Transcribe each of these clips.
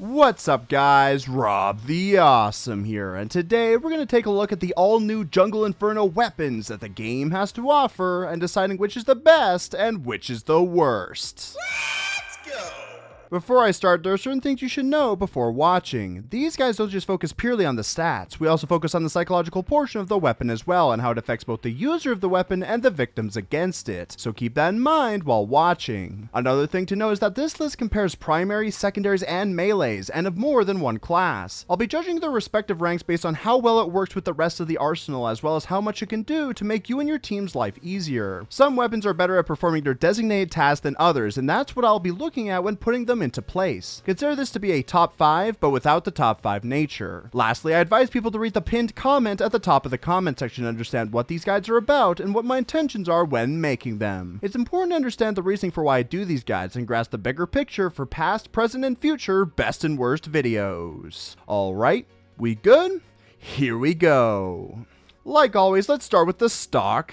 What's up guys, Rob the Awesome here, and today we're going to take a look at the all-new Jungle Inferno weapons that the game has to offer and deciding which is the best and which is the worst. Let's go! Before I start, there are certain things you should know before watching. These guys don't just focus purely on the stats, we also focus on the psychological portion of the weapon as well and how it affects both the user of the weapon and the victims against it, so keep that in mind while watching. Another thing to know is that this list compares primaries, secondaries, and melees, and of more than one class. I'll be judging their respective ranks based on how well it works with the rest of the arsenal as well as how much it can do to make you and your team's life easier. Some weapons are better at performing their designated tasks than others, and that's what I'll be looking at when putting them into place. Consider this to be a top 5, but without the top 5 nature. Lastly, I advise people to read the pinned comment at the top of the comment section to understand what these guides are about and what my intentions are when making them. It's important to understand the reasoning for why I do these guides and grasp the bigger picture for past, present, and future best and worst videos. Alright, we good? Here we go. Like always, let's start with the stock.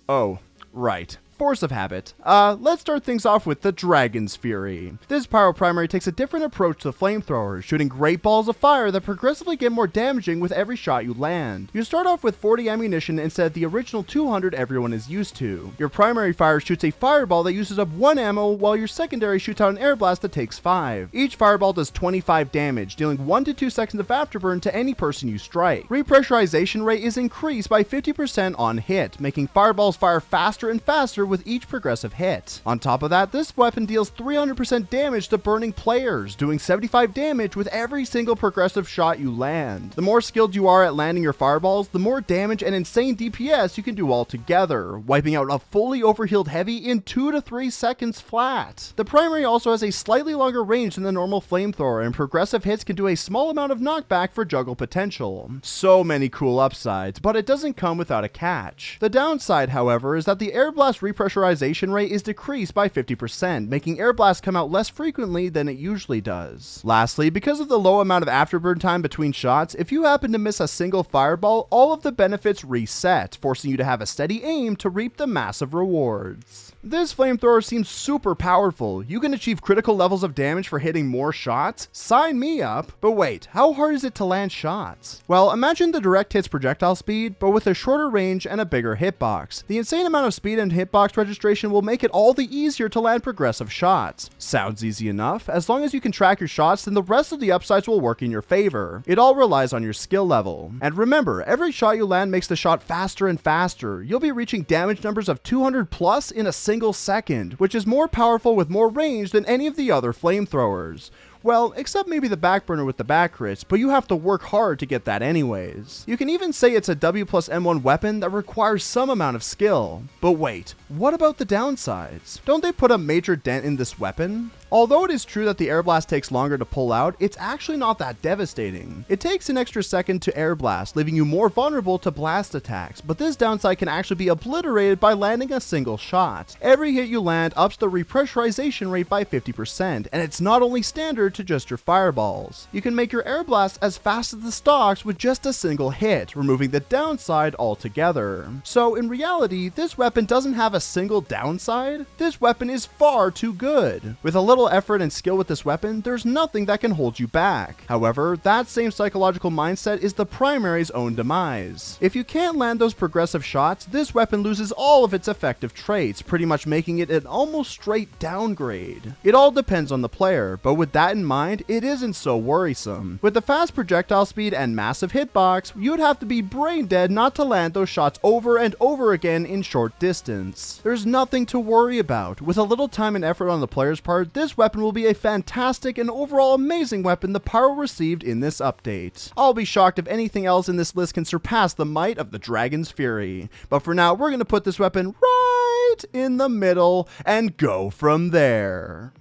Oh, right. Force of habit. Let's start things off with the Dragon's Fury. This pyro primary takes a different approach to flamethrowers, shooting great balls of fire that progressively get more damaging with every shot you land. You start off with 40 ammunition instead of the original 200 everyone is used to. Your primary fire shoots a fireball that uses up 1 ammo, while your secondary shoots out an air blast that takes 5. Each fireball does 25 damage, dealing 1 to 2 seconds of afterburn to any person you strike. Repressurization rate is increased by 50% on hit, making fireballs fire faster and faster with each progressive hit. On top of that, this weapon deals 300% damage to burning players, doing 75 damage with every single progressive shot you land. The more skilled you are at landing your fireballs, the more damage and insane DPS you can do altogether, wiping out a fully overhealed heavy in 2 to 3 seconds flat. The primary also has a slightly longer range than the normal flamethrower, and progressive hits can do a small amount of knockback for juggle potential. So many cool upsides, but it doesn't come without a catch. The downside, however, is that the air blast repressurization rate is decreased by 50%, making air blasts come out less frequently than it usually does. Lastly, because of the low amount of afterburn time between shots, if you happen to miss a single fireball, all of the benefits reset, forcing you to have a steady aim to reap the massive rewards. This flamethrower seems super powerful. You can achieve critical levels of damage for hitting more shots? Sign me up! But wait, how hard is it to land shots? Well, imagine the direct hits projectile speed, but with a shorter range and a bigger hitbox. The insane amount of speed and hitbox registration will make it all the easier to land progressive shots. Sounds easy enough. As long as you can track your shots, then the rest of the upsides will work in your favor. It all relies on your skill level. And remember, every shot you land makes the shot faster and faster. You'll be reaching damage numbers of 200 plus in a single second, which is more powerful with more range than any of the other flamethrowers. Well, except maybe the backburner with the back crits, but you have to work hard to get that anyways. You can even say it's a W plus M1 weapon that requires some amount of skill. But wait, what about the downsides? Don't they put a major dent in this weapon? Although it is true that the air blast takes longer to pull out, it's actually not that devastating. It takes an extra second to air blast, leaving you more vulnerable to blast attacks, but this downside can actually be obliterated by landing a single shot. Every hit you land ups the repressurization rate by 50%, and it's not only standard to just your fireballs. You can make your air blast as fast as the stocks with just a single hit, removing the downside altogether. So in reality, this weapon doesn't have a single downside. This weapon is far too good. With a little effort and skill with this weapon, there's nothing that can hold you back. However, that same psychological mindset is the primary's own demise. If you can't land those progressive shots, this weapon loses all of its effective traits, pretty much making it an almost straight downgrade. It all depends on the player, but with that in mind, it isn't so worrisome. With the fast projectile speed and massive hitbox, you'd have to be brain dead not to land those shots over and over again in short distance. There's nothing to worry about. With a little time and effort on the player's part, this weapon will be a fantastic and overall amazing weapon the Pyro received in this update. I'll be shocked if anything else in this list can surpass the might of the Dragon's Fury. But for now, we're going to put this weapon right in the middle and go from there.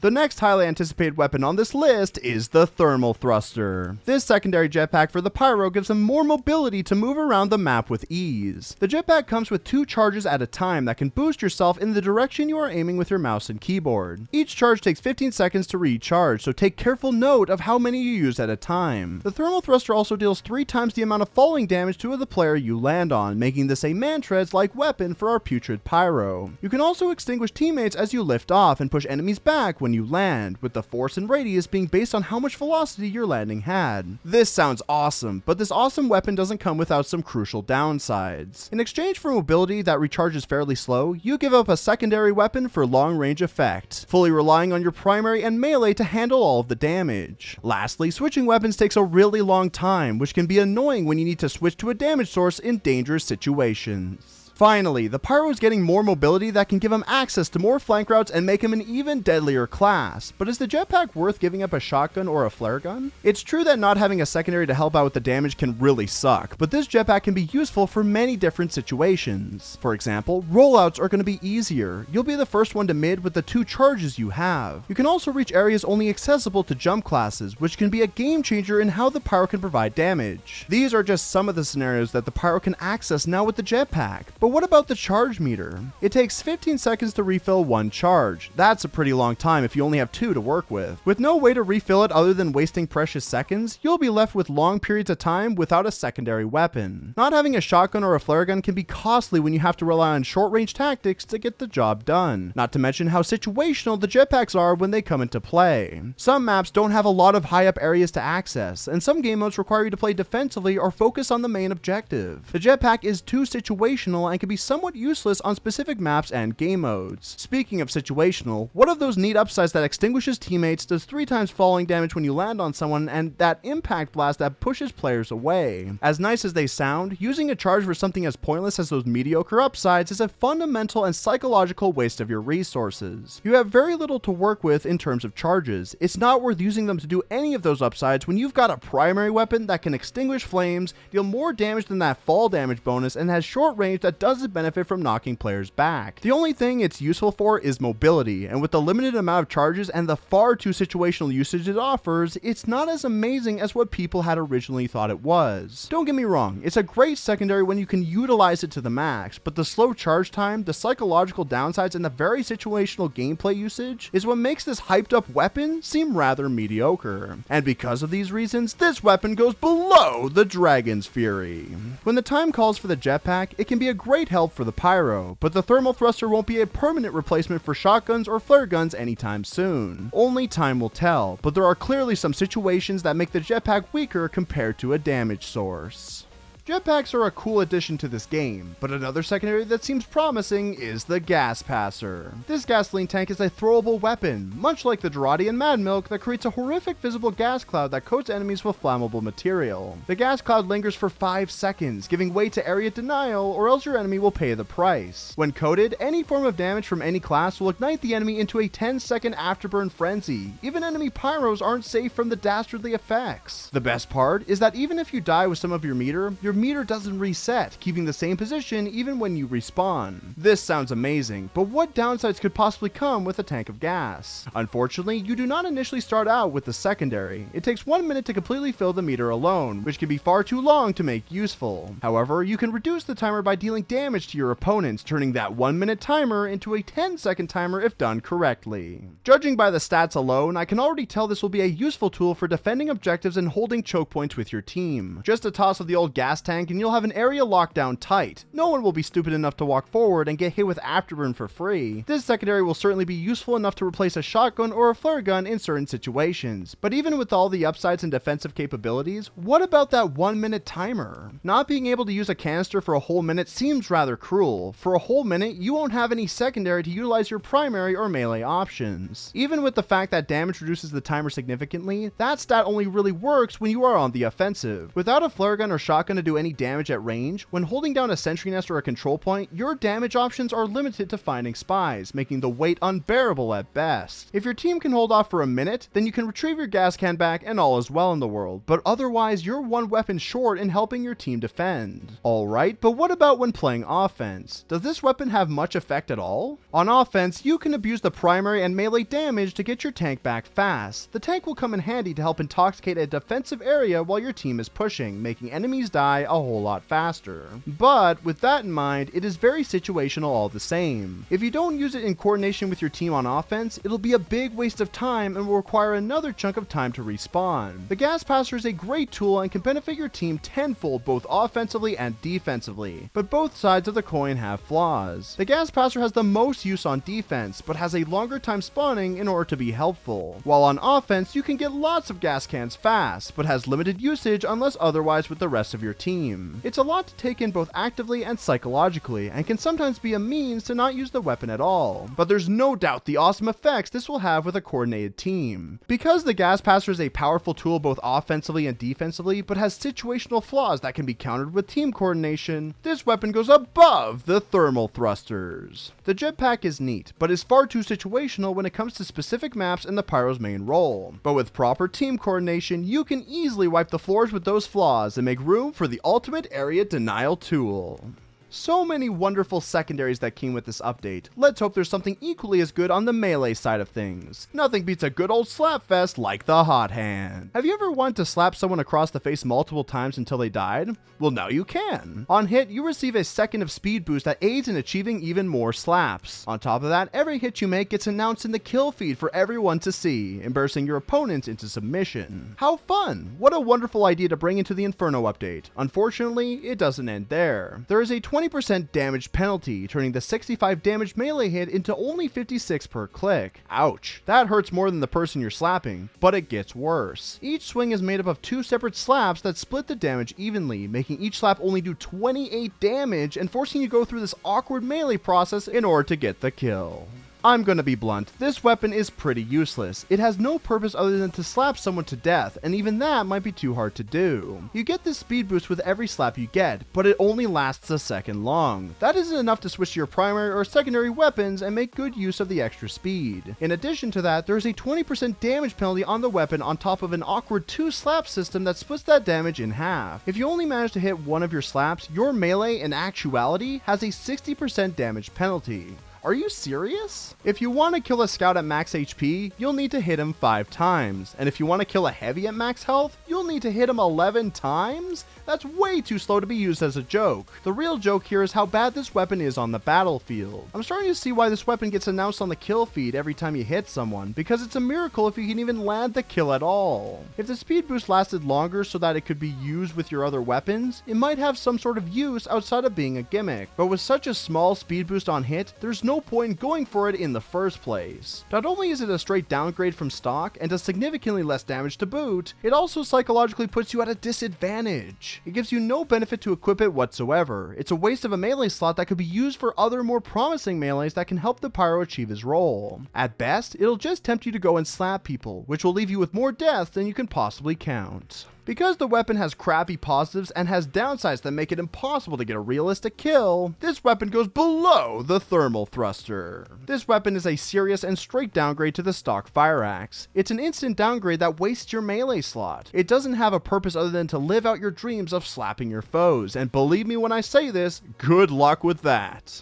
The next highly anticipated weapon on this list is the Thermal Thruster. This secondary jetpack for the Pyro gives them more mobility to move around the map with ease. The jetpack comes with 2 charges at a time that can boost yourself in the direction you are aiming with your mouse and keyboard. Each charge takes 15 seconds to recharge, so take careful note of how many you use at a time. The Thermal Thruster also deals 3 times the amount of falling damage to the player you land on, making this a man-treads-like weapon for our putrid Pyro. You can also extinguish teammates as you lift off and push enemies back when when you land, with the force and radius being based on how much velocity your landing had. This sounds awesome, but this awesome weapon doesn't come without some crucial downsides. In exchange for mobility that recharges fairly slow, you give up a secondary weapon for long range effect, fully relying on your primary and melee to handle all of the damage. Lastly, switching weapons takes a really long time, which can be annoying when you need to switch to a damage source in dangerous situations. Finally, the Pyro is getting more mobility that can give him access to more flank routes and make him an even deadlier class, but is the jetpack worth giving up a shotgun or a flare gun? It's true that not having a secondary to help out with the damage can really suck, but this jetpack can be useful for many different situations. For example, rollouts are going to be easier. You'll be the first one to mid with the 2 charges you have. You can also reach areas only accessible to jump classes, which can be a game changer in how the Pyro can provide damage. These are just some of the scenarios that the Pyro can access now with the jetpack. But what about the charge meter? It takes 15 seconds to refill 1 charge. That's a pretty long time if you only have 2 to work with. With no way to refill it other than wasting precious seconds, you'll be left with long periods of time without a secondary weapon. Not having a shotgun or a flare gun can be costly when you have to rely on short-range tactics to get the job done. Not to mention how situational the jetpacks are when they come into play. Some maps don't have a lot of high-up areas to access, and some game modes require you to play defensively or focus on the main objective. The jetpack is too situational and can be somewhat useless on specific maps and game modes. Speaking of situational, one of those neat upsides that extinguishes teammates, does 3 times falling damage when you land on someone, and that impact blast that pushes players away. As nice as they sound, using a charge for something as pointless as those mediocre upsides is a fundamental and psychological waste of your resources. You have very little to work with in terms of charges. It's not worth using them to do any of those upsides when you've got a primary weapon that can extinguish flames, deal more damage than that fall damage bonus, and has short range that doesn't benefit from knocking players back. The only thing it's useful for is mobility, and with the limited amount of charges and the far too situational usage it offers, it's not as amazing as what people had originally thought it was. Don't get me wrong, it's a great secondary when you can utilize it to the max, but the slow charge time, the psychological downsides, and the very situational gameplay usage is what makes this hyped up weapon seem rather mediocre. And because of these reasons, this weapon goes below the Dragon's Fury. When the time calls for the jetpack, it can be a great help for the Pyro, but the thermal thruster won't be a permanent replacement for shotguns or flare guns anytime soon. Only time will tell, but there are clearly some situations that make the jetpack weaker compared to a damage source. Jetpacks are a cool addition to this game, but another secondary that seems promising is the Gas Passer. This gasoline tank is a throwable weapon, much like the Dorati and Mad Milk, that creates a horrific visible gas cloud that coats enemies with flammable material. The gas cloud lingers for 5 seconds, giving way to area denial, or else your enemy will pay the price. When coated, any form of damage from any class will ignite the enemy into a 10-second afterburn frenzy. Even enemy pyros aren't safe from the dastardly effects. The best part is that even if you die with some of your meter doesn't reset, keeping the same position even when you respawn. This sounds amazing, but what downsides could possibly come with a tank of gas? Unfortunately, you do not initially start out with the secondary. It takes 1 minute to completely fill the meter alone, which can be far too long to make useful. However, you can reduce the timer by dealing damage to your opponents, turning that 1 minute timer into a 10-second timer if done correctly. Judging by the stats alone, I can already tell this will be a useful tool for defending objectives and holding choke points with your team. Just a toss of the old gas tank and you'll have an area locked down tight. No one will be stupid enough to walk forward and get hit with afterburn for free. This secondary will certainly be useful enough to replace a shotgun or a flare gun in certain situations, but even with all the upsides and defensive capabilities, what about that 1 minute timer? Not being able to use a canister for a whole minute seems rather cruel. For a whole minute, you won't have any secondary to utilize your primary or melee options. Even with the fact that damage reduces the timer significantly, that stat only really works when you are on the offensive. Without a flare gun or shotgun to do any damage at range, when holding down a sentry nest or a control point, your damage options are limited to finding spies, making the wait unbearable at best. If your team can hold off for a minute, then you can retrieve your gas can back and all is well in the world, but otherwise you're one weapon short in helping your team defend. Alright, but what about when playing offense? Does this weapon have much effect at all? On offense, you can abuse the primary and melee damage to get your tank back fast. The tank will come in handy to help intoxicate a defensive area while your team is pushing, making enemies die a whole lot faster. But with that in mind, it is very situational all the same. If you don't use it in coordination with your team on offense, it'll be a big waste of time and will require another chunk of time to respawn. The Gas Passer is a great tool and can benefit your team tenfold both offensively and defensively, but both sides of the coin have flaws. The Gas Passer has the most use on defense, but has a longer time spawning in order to be helpful. While on offense, you can get lots of gas cans fast, but has limited usage unless otherwise with the rest of your team. It's a lot to take in both actively and psychologically, and can sometimes be a means to not use the weapon at all. But there's no doubt the awesome effects this will have with a coordinated team. Because the Gas Passer is a powerful tool both offensively and defensively, but has situational flaws that can be countered with team coordination, this weapon goes above the thermal thrusters. The jetpack is neat, but is far too situational when it comes to specific maps and the Pyro's main role. But with proper team coordination, you can easily wipe the floors with those flaws and make room for the ultimate area denial tool. So many wonderful secondaries that came with this update. Let's hope there's something equally as good on the melee side of things. Nothing beats a good old slapfest like the hot hand. Have you ever wanted to slap someone across the face multiple times until they died? Well, now you can. On hit, you receive a second of speed boost that aids in achieving even more slaps. On top of that, every hit you make gets announced in the kill feed for everyone to see, embarrassing your opponent into submission. How fun! What a wonderful idea to bring into the Inferno update. Unfortunately, it doesn't end there. There is a 20% damage penalty, turning the 65 damage melee hit into only 56 per click. Ouch. That hurts more than the person you're slapping, but it gets worse. Each swing is made up of 2 separate slaps that split the damage evenly, making each slap only do 28 damage and forcing you to go through this awkward melee process in order to get the kill. I'm gonna be blunt, this weapon is pretty useless. It has no purpose other than to slap someone to death, and even that might be too hard to do. You get this speed boost with every slap you get, but it only lasts a second long. That isn't enough to switch to your primary or secondary weapons and make good use of the extra speed. In addition to that, there is a 20% damage penalty on the weapon on top of an awkward 2 slap system that splits that damage in half. If you only manage to hit one of your slaps, your melee in actuality has a 60% damage penalty. Are you serious? If you want to kill a scout at max HP, you'll need to hit him 5 times. And if you want to kill a heavy at max health, you'll need to hit him 11 times? That's way too slow to be used as a joke. The real joke here is how bad this weapon is on the battlefield. I'm starting to see why this weapon gets announced on the kill feed every time you hit someone, because it's a miracle if you can even land the kill at all. If the speed boost lasted longer so that it could be used with your other weapons, it might have some sort of use outside of being a gimmick. But with such a small speed boost on hit, there's no point in going for it in the first place. Not only is it a straight downgrade from stock and does significantly less damage to boot, it also psychologically puts you at a disadvantage. It gives you no benefit to equip it whatsoever. It's a waste of a melee slot that could be used for other more promising melees that can help the Pyro achieve his role. At best, it'll just tempt you to go and slap people, which will leave you with more deaths than you can possibly count. Because the weapon has crappy positives and has downsides that make it impossible to get a realistic kill, this weapon goes below the thermal thruster. This weapon is a serious and straight downgrade to the stock fire axe. It's an instant downgrade that wastes your melee slot. It doesn't have a purpose other than to live out your dreams of slapping your foes, and believe me when I say this, good luck with that.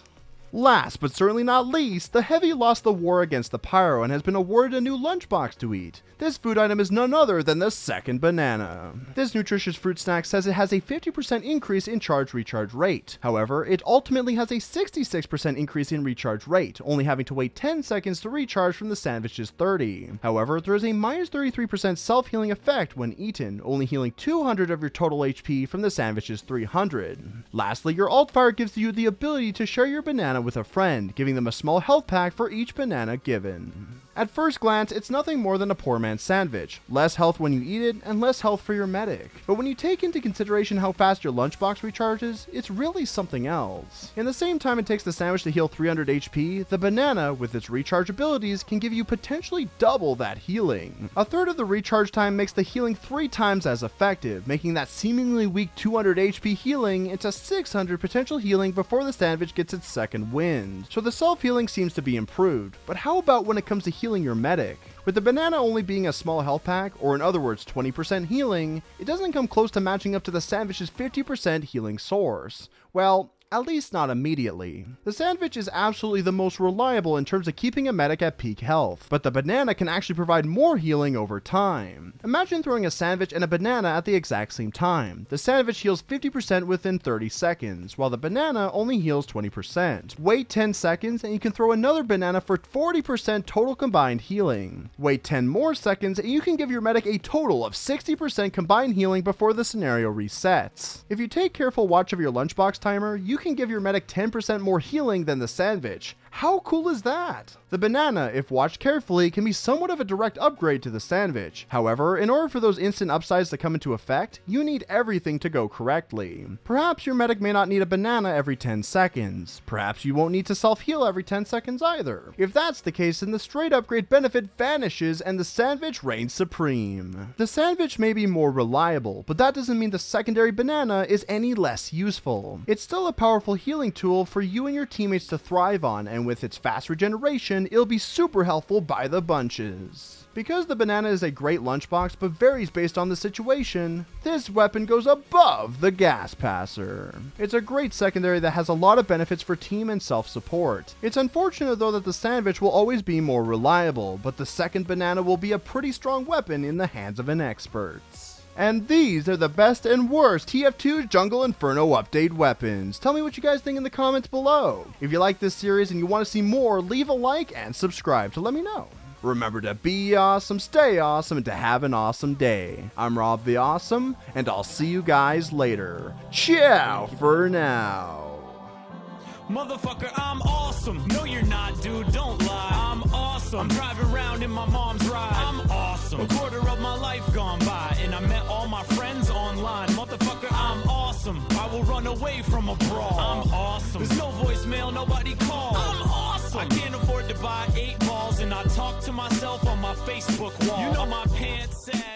Last but certainly not least, the Heavy lost the war against the Pyro and has been awarded a new lunchbox to eat. This food item is none other than the second banana. This nutritious fruit snack says it has a 50% increase in charge recharge rate. However, it ultimately has a 66% increase in recharge rate, only having to wait 10 seconds to recharge from the sandwich's 30. However, there is a minus 33% self-healing effect when eaten, only healing 200 of your total HP from the sandwich's 300. Lastly, your alt fire gives you the ability to share your banana with a friend, giving them a small health pack for each banana given. At first glance, it's nothing more than a poor man's sandwich. Less health when you eat it, and less health for your medic. But when you take into consideration how fast your lunchbox recharges, it's really something else. In the same time it takes the sandwich to heal 300 HP, the banana, with its recharge abilities, can give you potentially double that healing. A third of the recharge time makes the healing 3 times as effective, making that seemingly weak 200 HP healing into 600 potential healing before the sandwich gets its second wind. So the self-healing seems to be improved, but how about when it comes to healing your medic? With the banana only being a small health pack, or in other words 20% healing, it doesn't come close to matching up to the sandwich's 50% healing source. Well, at least not immediately. The sandwich is absolutely the most reliable in terms of keeping a medic at peak health, but the banana can actually provide more healing over time. Imagine throwing a sandwich and a banana at the exact same time. The sandwich heals 50% within 30 seconds, while the banana only heals 20%. Wait 10 seconds and you can throw another banana for 40% total combined healing. Wait 10 more seconds and you can give your medic a total of 60% combined healing before the scenario resets. If you take careful watch of your lunchbox timer, you can give your medic 10% more healing than the sandwich. How cool is that? The banana, if watched carefully, can be somewhat of a direct upgrade to the sandwich. However, in order for those instant upsides to come into effect, you need everything to go correctly. Perhaps your medic may not need a banana every 10 seconds. Perhaps you won't need to self-heal every 10 seconds either. If that's the case, then the straight upgrade benefit vanishes and the sandwich reigns supreme. The sandwich may be more reliable, but that doesn't mean the secondary banana is any less useful. It's still a powerful healing tool for you and your teammates to thrive on, and with its fast regeneration, it'll be super helpful by the bunches. Because the banana is a great lunchbox but varies based on the situation, this weapon goes above the gas passer. It's a great secondary that has a lot of benefits for team and self-support. It's unfortunate though that the sandwich will always be more reliable, but the second banana will be a pretty strong weapon in the hands of an expert. And these are the best and worst TF2 Jungle Inferno update weapons. Tell me what you guys think in the comments below. If you like this series and you want to see more, leave a like and subscribe to let me know. Remember to be awesome, stay awesome, and to have an awesome day. I'm Rob the Awesome, and I'll see you guys later. Ciao for now. Motherfucker, I'm awesome. No, you're not, dude. Don't lie. I'm awesome. I'm driving around in my mom's ride. I'm awesome. A quarter of my life gone by, and I met all my friends online. Motherfucker, I'm awesome. I will run away from a brawl. I'm awesome. There's no voicemail, nobody calls. I'm awesome. I can't afford to buy 8 balls, and I talk to myself on my Facebook wall. You know my pants sag.